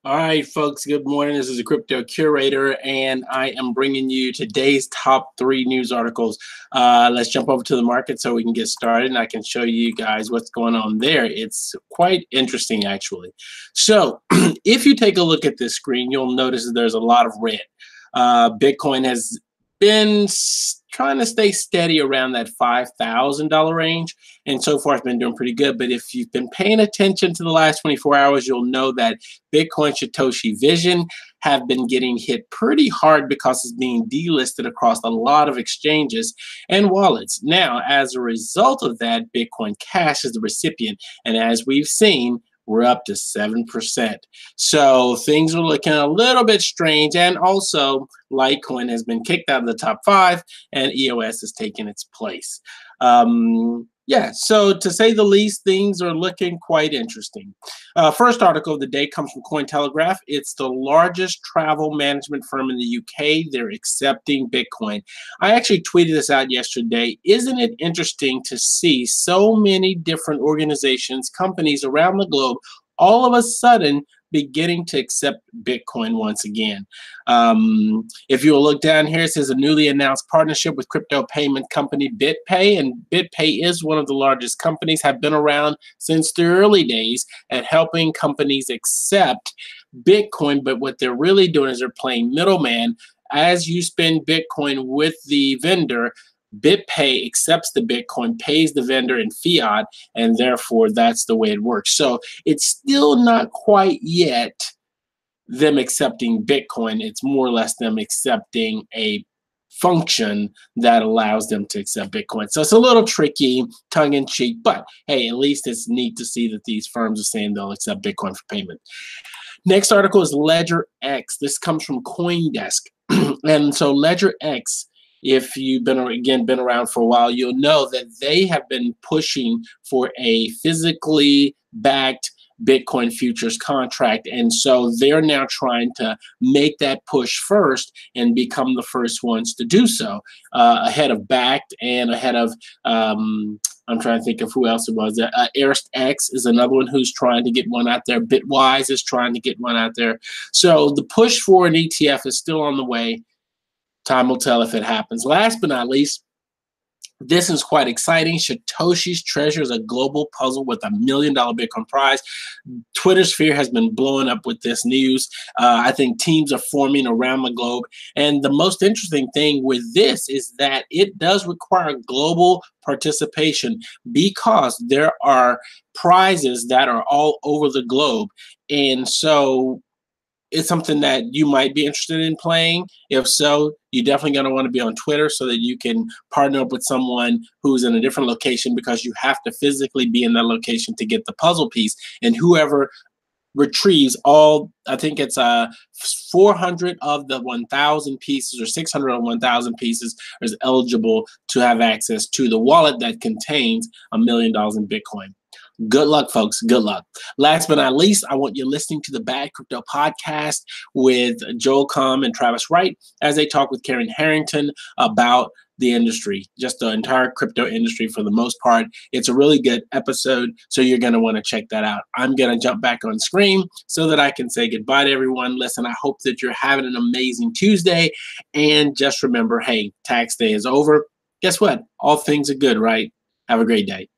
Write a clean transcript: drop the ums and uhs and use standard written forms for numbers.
All right, folks, good morning. This is the Crypto Curator, and I am bringing you today's top 3 news articles. Let's jump over to the market so we can get started, and I can show you guys what's going on there. It's quite interesting, actually. So if you take a look at this screen, you'll notice that there's a lot of red. Bitcoin has been trying to stay steady around that $5,000 range, and so far it's been doing pretty good. But if you've been paying attention to the last 24 hours, you'll know that Bitcoin Satoshi Vision have been getting hit pretty hard because it's being delisted across a lot of exchanges and wallets. Now, as a result of that, Bitcoin Cash is the recipient, and as we've seen, we're up to 7%. So things are looking a little bit strange. And also, Litecoin has been kicked out of the top 5, and EOS has taken its place. Yeah, so to say the least, things are looking quite interesting. First article of the day comes from Cointelegraph. It's the largest travel management firm in the UK. They're accepting Bitcoin. I actually tweeted this out yesterday. Isn't it interesting to see so many different organizations, companies around the globe, all of a sudden beginning to accept Bitcoin once again? If you'll look down here, it says a newly announced partnership with crypto payment company BitPay, and BitPay is one of the largest companies, have been around since the early days at helping companies accept Bitcoin. But what they're really doing is they're playing middleman. As you spend Bitcoin with the vendor, BitPay accepts the Bitcoin, pays the vendor in fiat, and therefore that's the way it works. So it's still not quite yet them accepting Bitcoin. It's more or less them accepting a function that allows them to accept Bitcoin. So it's a little tricky, tongue-in-cheek, but hey, at least it's neat to see that these firms are saying they'll accept Bitcoin for payment. Next article is LedgerX. This comes from CoinDesk. And so LedgerX, if you've been around for a while, you'll know that they have been pushing for a physically backed Bitcoin futures contract. And so they're now trying to make that push first and become the first ones to do so, ahead of Bakkt and ahead of, I'm trying to think of who else it was. LedgerX is another one who's trying to get one out there. Bitwise is trying to get one out there. So the push for an ETF is still on the way. Time will tell if it happens. Last but not least, this is quite exciting. Toshis Treasure is a global puzzle with $1 million Bitcoin prize. Twitter sphere has been blowing up with this news. I think teams are forming around the globe. And the most interesting thing with this is that it does require global participation because there are prizes that are all over the globe. And so it's something that you might be interested in playing. If so, you're definitely going to want to be on Twitter so that you can partner up with someone who's in a different location, because you have to physically be in that location to get the puzzle piece. And whoever retrieves all, I think it's 400 of the 1,000 pieces or 600 of 1,000 pieces is eligible to have access to the wallet that contains $1 million in Bitcoin. Good luck, folks. Good luck. Last but not least, I want you listening to the Bad Crypto podcast with Joel Comm and Travis Wright as they talk with Karen Harrington about the industry, just the entire crypto industry for the most part. It's a really good episode, so you're going to want to check that out. I'm going to jump back on screen so that I can say goodbye to everyone. Listen, I hope that you're having an amazing Tuesday, and just remember, hey, tax day is over. Guess what? All things are good, right? Have a great day.